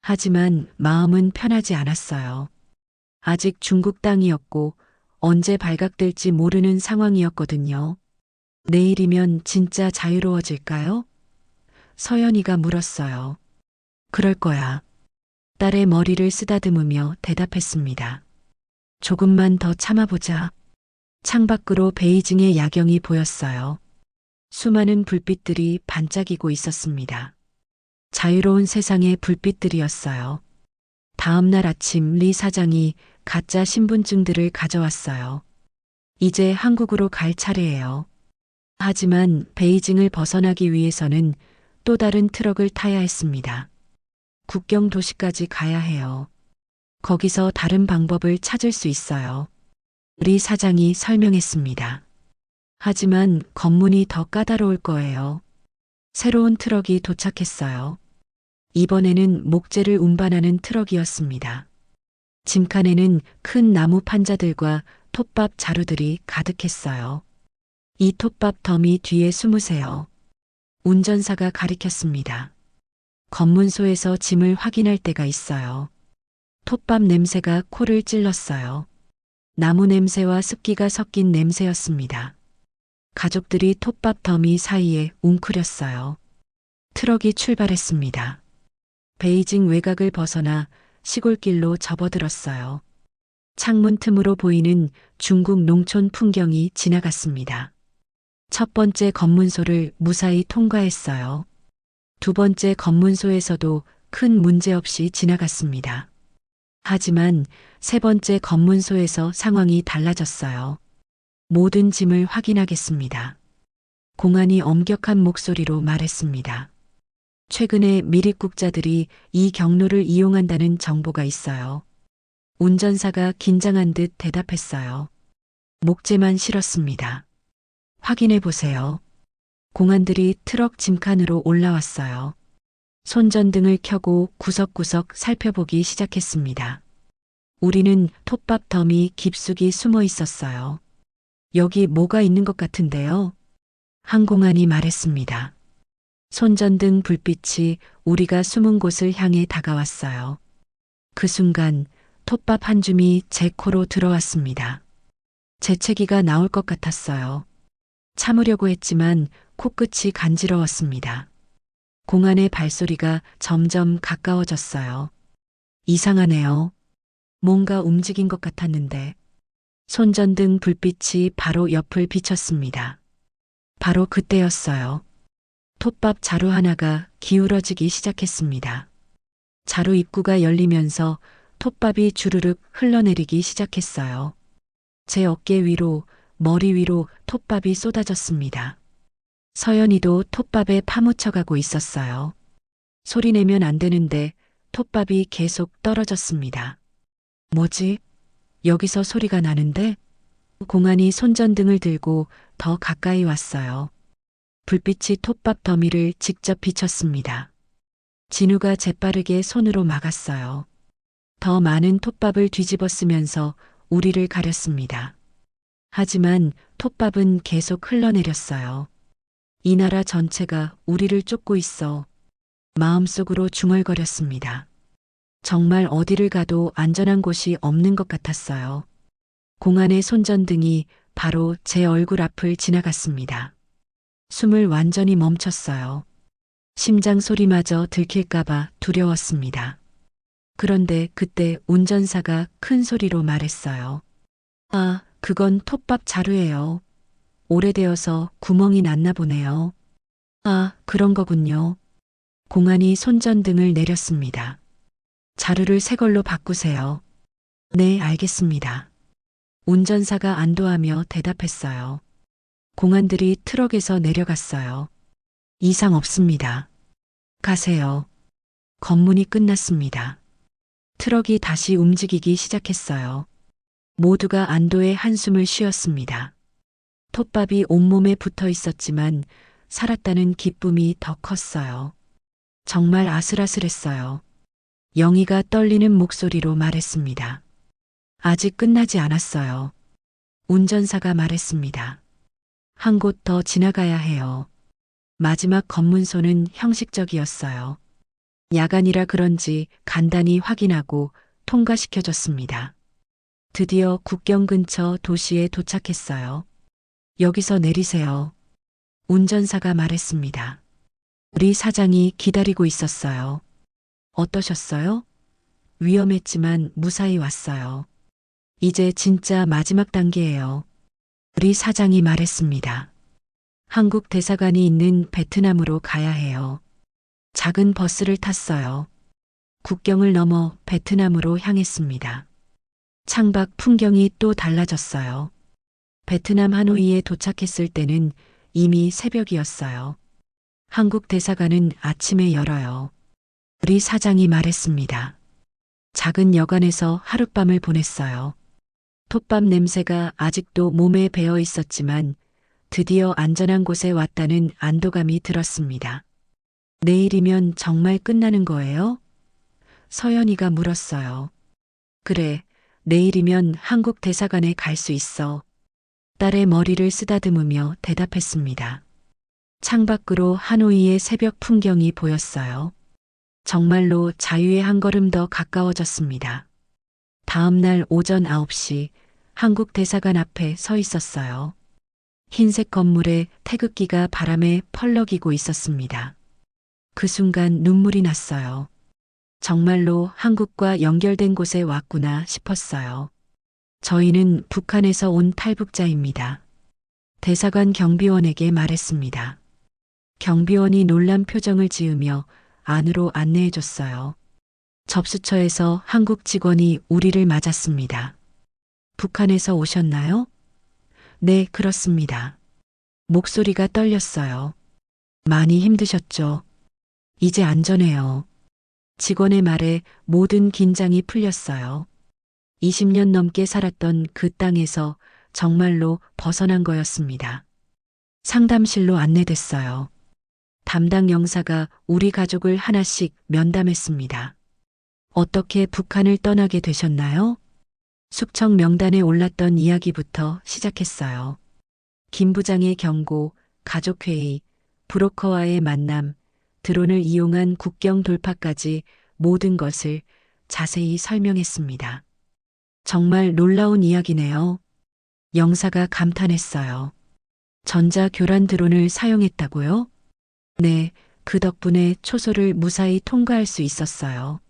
하지만 마음은 편하지 않았어요. 아직 중국 땅이었고 언제 발각될지 모르는 상황이었거든요. 내일이면 진짜 자유로워질까요? 서연이가 물었어요. 그럴 거야. 딸의 머리를 쓰다듬으며 대답했습니다. 조금만 더 참아보자. 창밖으로 베이징의 야경이 보였어요. 수많은 불빛들이 반짝이고 있었습니다. 자유로운 세상의 불빛들이었어요. 다음 날 아침 리 사장이 가짜 신분증들을 가져왔어요. 이제 한국으로 갈 차례예요. 하지만 베이징을 벗어나기 위해서는 또 다른 트럭을 타야 했습니다. 국경 도시까지 가야 해요. 거기서 다른 방법을 찾을 수 있어요. 리 사장이 설명했습니다. 하지만 검문이 더 까다로울 거예요. 새로운 트럭이 도착했어요. 이번에는 목재를 운반하는 트럭이었습니다. 짐칸에는 큰 나무 판자들과 톱밥 자루들이 가득했어요. 이 톱밥 더미 뒤에 숨으세요. 운전사가 가리켰습니다. 검문소에서 짐을 확인할 때가 있어요. 톱밥 냄새가 코를 찔렀어요. 나무 냄새와 습기가 섞인 냄새였습니다. 가족들이 톱밥 더미 사이에 웅크렸어요. 트럭이 출발했습니다. 베이징 외곽을 벗어나 시골길로 접어들었어요. 창문 틈으로 보이는 중국 농촌 풍경이 지나갔습니다. 첫 번째 검문소를 무사히 통과했어요. 두 번째 검문소에서도 큰 문제 없이 지나갔습니다. 하지만 세 번째 검문소에서 상황이 달라졌어요. 모든 짐을 확인하겠습니다. 공안이 엄격한 목소리로 말했습니다. 최근에 미립국자들이 이 경로를 이용한다는 정보가 있어요. 운전사가 긴장한 듯 대답했어요. 목재만 실었습니다. 확인해 보세요. 공안들이 트럭 짐칸으로 올라왔어요. 손전등을 켜고 구석구석 살펴보기 시작했습니다. 우리는 톱밥 더미 깊숙이 숨어 있었어요. 여기 뭐가 있는 것 같은데요? 한 공안이 말했습니다. 손전등 불빛이 우리가 숨은 곳을 향해 다가왔어요. 그 순간 톱밥 한 줌이 제 코로 들어왔습니다. 재채기가 나올 것 같았어요. 참으려고 했지만 코끝이 간지러웠습니다. 공안의 발소리가 점점 가까워졌어요. 이상하네요. 뭔가 움직인 것 같았는데 손전등 불빛이 바로 옆을 비쳤습니다. 바로 그때였어요. 톱밥 자루 하나가 기울어지기 시작했습니다. 자루 입구가 열리면서 톱밥이 주르륵 흘러내리기 시작했어요. 제 어깨 위로, 머리 위로 톱밥이 쏟아졌습니다. 서연이도 톱밥에 파묻혀가고 있었어요. 소리내면 안 되는데 톱밥이 계속 떨어졌습니다. 뭐지? 여기서 소리가 나는데? 공안이 손전등을 들고 더 가까이 왔어요. 불빛이 톱밥 더미를 직접 비쳤습니다. 진우가 재빠르게 손으로 막았어요. 더 많은 톱밥을 뒤집어 쓰면서 우리를 가렸습니다. 하지만 톱밥은 계속 흘러내렸어요. 이 나라 전체가 우리를 쫓고 있어 마음속으로 중얼거렸습니다. 정말 어디를 가도 안전한 곳이 없는 것 같았어요. 공안의 손전등이 바로 제 얼굴 앞을 지나갔습니다. 숨을 완전히 멈췄어요. 심장 소리마저 들킬까봐 두려웠습니다. 그런데 그때 운전사가 큰 소리로 말했어요. 아, 그건 톱밥 자루예요. 오래되어서 구멍이 났나 보네요. 아, 그런 거군요. 공안이 손전등을 내렸습니다. 자루를 새 걸로 바꾸세요. 네, 알겠습니다. 운전사가 안도하며 대답했어요. 공안들이 트럭에서 내려갔어요. 이상 없습니다. 가세요. 검문이 끝났습니다. 트럭이 다시 움직이기 시작했어요. 모두가 안도의 한숨을 쉬었습니다. 톱밥이 온몸에 붙어 있었지만 살았다는 기쁨이 더 컸어요. 정말 아슬아슬했어요. 영희가 떨리는 목소리로 말했습니다. 아직 끝나지 않았어요. 운전사가 말했습니다. 한 곳 더 지나가야 해요. 마지막 검문소는 형식적이었어요. 야간이라 그런지 간단히 확인하고 통과시켜줬습니다. 드디어 국경 근처 도시에 도착했어요. 여기서 내리세요. 운전사가 말했습니다. 우리 사장이 기다리고 있었어요. 어떠셨어요? 위험했지만 무사히 왔어요. 이제 진짜 마지막 단계예요. 우리 사장이 말했습니다. 한국 대사관이 있는 베트남으로 가야 해요. 작은 버스를 탔어요. 국경을 넘어 베트남으로 향했습니다. 창밖 풍경이 또 달라졌어요. 베트남 하노이에 도착했을 때는 이미 새벽이었어요. 한국 대사관은 아침에 열어요. 우리 사장이 말했습니다. 작은 여관에서 하룻밤을 보냈어요. 톱밥 냄새가 아직도 몸에 배어 있었지만 드디어 안전한 곳에 왔다는 안도감이 들었습니다. 내일이면 정말 끝나는 거예요? 서연이가 물었어요. 그래, 내일이면 한국 대사관에 갈 수 있어. 딸의 머리를 쓰다듬으며 대답했습니다. 창밖으로 하노이의 새벽 풍경이 보였어요. 정말로 자유의 한 걸음 더 가까워졌습니다. 다음 날 오전 9시 한국 대사관 앞에 서 있었어요. 흰색 건물에 태극기가 바람에 펄럭이고 있었습니다. 그 순간 눈물이 났어요. 정말로 한국과 연결된 곳에 왔구나 싶었어요. 저희는 북한에서 온 탈북자입니다. 대사관 경비원에게 말했습니다. 경비원이 놀란 표정을 지으며 안으로 안내해줬어요. 접수처에서 한국 직원이 우리를 맞았습니다. 북한에서 오셨나요? 네, 그렇습니다. 목소리가 떨렸어요. 많이 힘드셨죠? 이제 안전해요. 직원의 말에 모든 긴장이 풀렸어요. 20년 넘게 살았던 그 땅에서 정말로 벗어난 거였습니다. 상담실로 안내됐어요. 담당 영사가 우리 가족을 하나씩 면담했습니다. 어떻게 북한을 떠나게 되셨나요? 숙청 명단에 올랐던 이야기부터 시작했어요. 김 부장의 경고, 가족회의, 브로커와의 만남, 드론을 이용한 국경 돌파까지 모든 것을 자세히 설명했습니다. 정말 놀라운 이야기네요. 영사가 감탄했어요. 전자 교란 드론을 사용했다고요? 네, 그 덕분에 초소를 무사히 통과할 수 있었어요.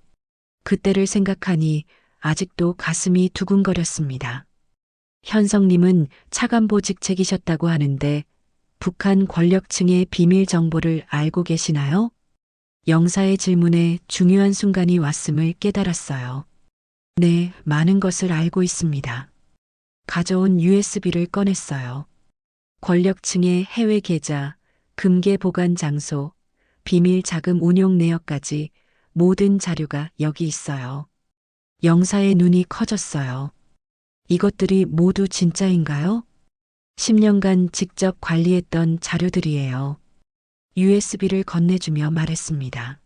그때를 생각하니 아직도 가슴이 두근거렸습니다. 현성님은 차관보 직책이셨다고 하는데 북한 권력층의 비밀 정보를 알고 계시나요? 영사의 질문에 중요한 순간이 왔음을 깨달았어요. 네, 많은 것을 알고 있습니다. 가져온 USB를 꺼냈어요. 권력층의 해외 계좌, 금괴 보관 장소, 비밀 자금 운용 내역까지 모든 자료가 여기 있어요. 영사의 눈이 커졌어요. 이것들이 모두 진짜인가요? 10년간 직접 관리했던 자료들이에요. USB를 건네주며 말했습니다.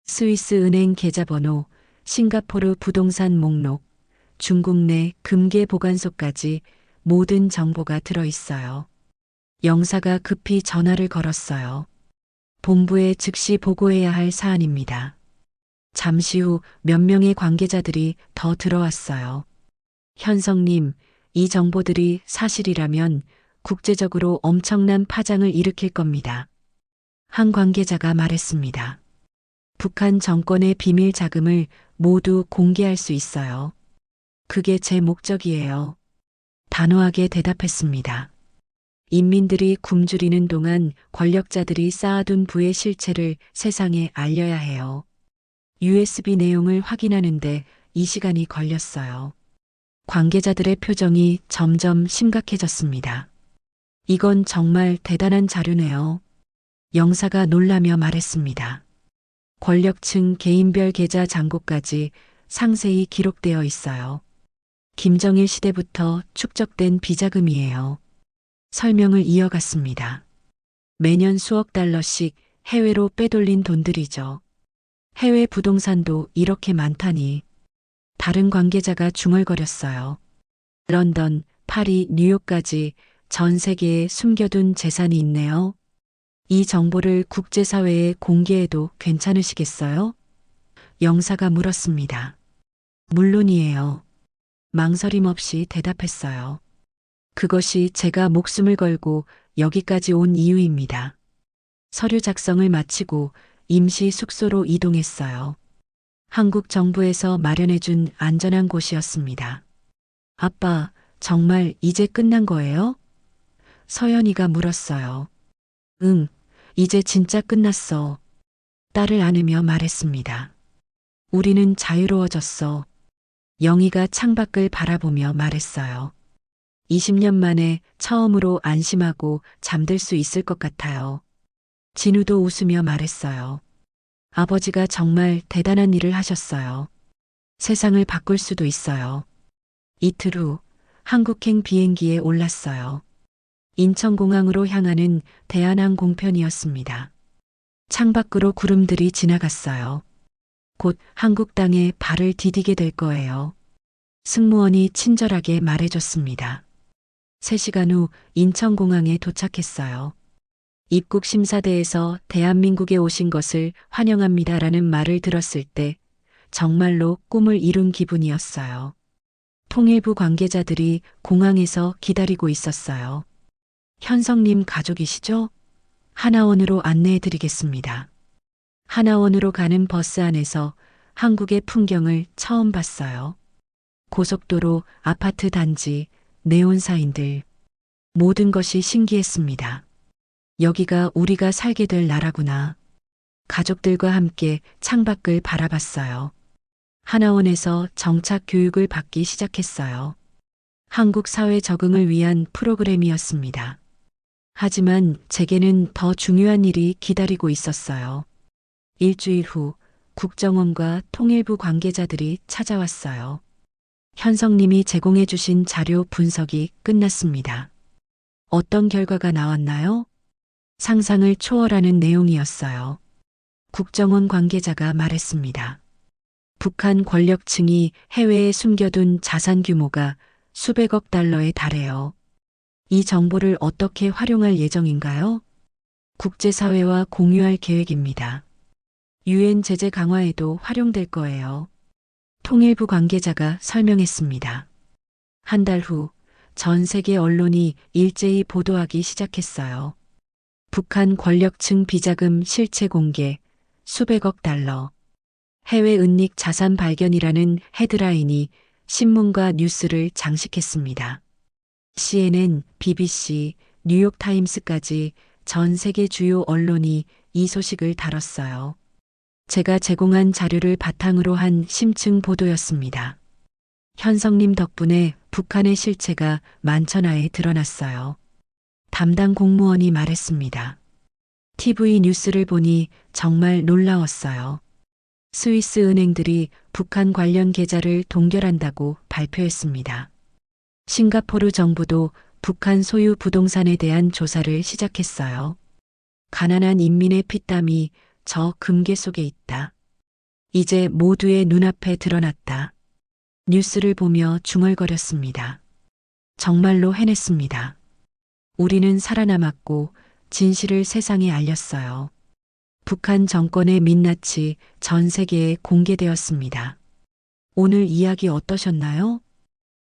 스위스 은행 계좌번호, 싱가포르 부동산 목록, 중국 내 금괴 보관소까지 모든 정보가 들어있어요. 영사가 급히 전화를 걸었어요. 본부에 즉시 보고해야 할 사안입니다. 잠시 후 몇 명의 관계자들이 더 들어왔어요. 현성님, 이 정보들이 사실이라면 국제적으로 엄청난 파장을 일으킬 겁니다. 한 관계자가 말했습니다. 북한 정권의 비밀 자금을 모두 공개할 수 있어요. 그게 제 목적이에요. 단호하게 대답했습니다. 인민들이 굶주리는 동안 권력자들이 쌓아둔 부의 실체를 세상에 알려야 해요. USB 내용을 확인하는데 이 시간이 걸렸어요. 관계자들의 표정이 점점 심각해졌습니다. 이건 정말 대단한 자료네요. 영사가 놀라며 말했습니다. 권력층 개인별 계좌 잔고까지 상세히 기록되어 있어요. 김정일 시대부터 축적된 비자금이에요. 설명을 이어갔습니다. 매년 수억 달러씩 해외로 빼돌린 돈들이죠. 해외 부동산도 이렇게 많다니. 다른 관계자가 중얼거렸어요. 런던, 파리, 뉴욕까지 전 세계에 숨겨둔 재산이 있네요. 이 정보를 국제사회에 공개해도 괜찮으시겠어요? 영사가 물었습니다. 물론이에요. 망설임 없이 대답했어요. 그것이 제가 목숨을 걸고 여기까지 온 이유입니다. 서류 작성을 마치고 임시 숙소로 이동했어요. 한국 정부에서 마련해준 안전한 곳이었습니다. 아빠, 정말 이제 끝난 거예요? 서연이가 물었어요. 응, 이제 진짜 끝났어. 딸을 안으며 말했습니다. 우리는 자유로워졌어. 영희가 창밖을 바라보며 말했어요. 20년 만에 처음으로 안심하고 잠들 수 있을 것 같아요. 진우도 웃으며 말했어요. 아버지가 정말 대단한 일을 하셨어요. 세상을 바꿀 수도 있어요. 이틀 후 한국행 비행기에 올랐어요. 인천공항으로 향하는 대한항공편이었습니다. 창밖으로 구름들이 지나갔어요. 곧 한국 땅에 발을 디디게 될 거예요. 승무원이 친절하게 말해줬습니다. 3시간 후 인천공항에 도착했어요. 입국 심사대에서 대한민국에 오신 것을 환영합니다라는 말을 들었을 때 정말로 꿈을 이룬 기분이었어요. 통일부 관계자들이 공항에서 기다리고 있었어요. 현성님 가족이시죠? 하나원으로 안내해 드리겠습니다. 하나원으로 가는 버스 안에서 한국의 풍경을 처음 봤어요. 고속도로, 아파트 단지, 네온사인들. 모든 것이 신기했습니다. 여기가 우리가 살게 될 나라구나. 가족들과 함께 창밖을 바라봤어요. 하나원에서 정착 교육을 받기 시작했어요. 한국 사회 적응을 위한 프로그램이었습니다. 하지만 제게는 더 중요한 일이 기다리고 있었어요. 일주일 후 국정원과 통일부 관계자들이 찾아왔어요. 현성님이 제공해 주신 자료 분석이 끝났습니다. 어떤 결과가 나왔나요? 상상을 초월하는 내용이었어요. 국정원 관계자가 말했습니다. 북한 권력층이 해외에 숨겨둔 자산 규모가 수백억 달러에 달해요. 이 정보를 어떻게 활용할 예정인가요? 국제사회와 공유할 계획입니다. 유엔 제재 강화에도 활용될 거예요. 통일부 관계자가 설명했습니다. 한 달 후 전 세계 언론이 일제히 보도하기 시작했어요. 북한 권력층 비자금 실체 공개, 수백억 달러, 해외 은닉 자산 발견이라는 헤드라인이 신문과 뉴스를 장식했습니다. CNN, BBC, 뉴욕타임스까지 전 세계 주요 언론이 이 소식을 다뤘어요. 제가 제공한 자료를 바탕으로 한 심층 보도였습니다. 현성님 덕분에 북한의 실체가 만천하에 드러났어요. 담당 공무원이 말했습니다. TV 뉴스를 보니 정말 놀라웠어요. 스위스 은행들이 북한 관련 계좌를 동결한다고 발표했습니다. 싱가포르 정부도 북한 소유 부동산에 대한 조사를 시작했어요. 가난한 인민의 피땀이 저 금괴 속에 있다. 이제 모두의 눈앞에 드러났다. 뉴스를 보며 중얼거렸습니다. 정말로 해냈습니다. 우리는 살아남았고 진실을 세상에 알렸어요. 북한 정권의 민낯이 전 세계에 공개되었습니다. 오늘 이야기 어떠셨나요?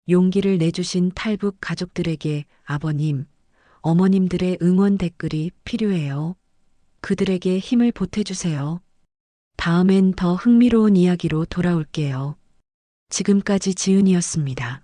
용기를 내주신 탈북 가족들에게 아버님, 어머님들의 응원 댓글이 필요해요. 그들에게 힘을 보태주세요. 다음엔 더 흥미로운 이야기로 돌아올게요. 지금까지 지은이었습니다.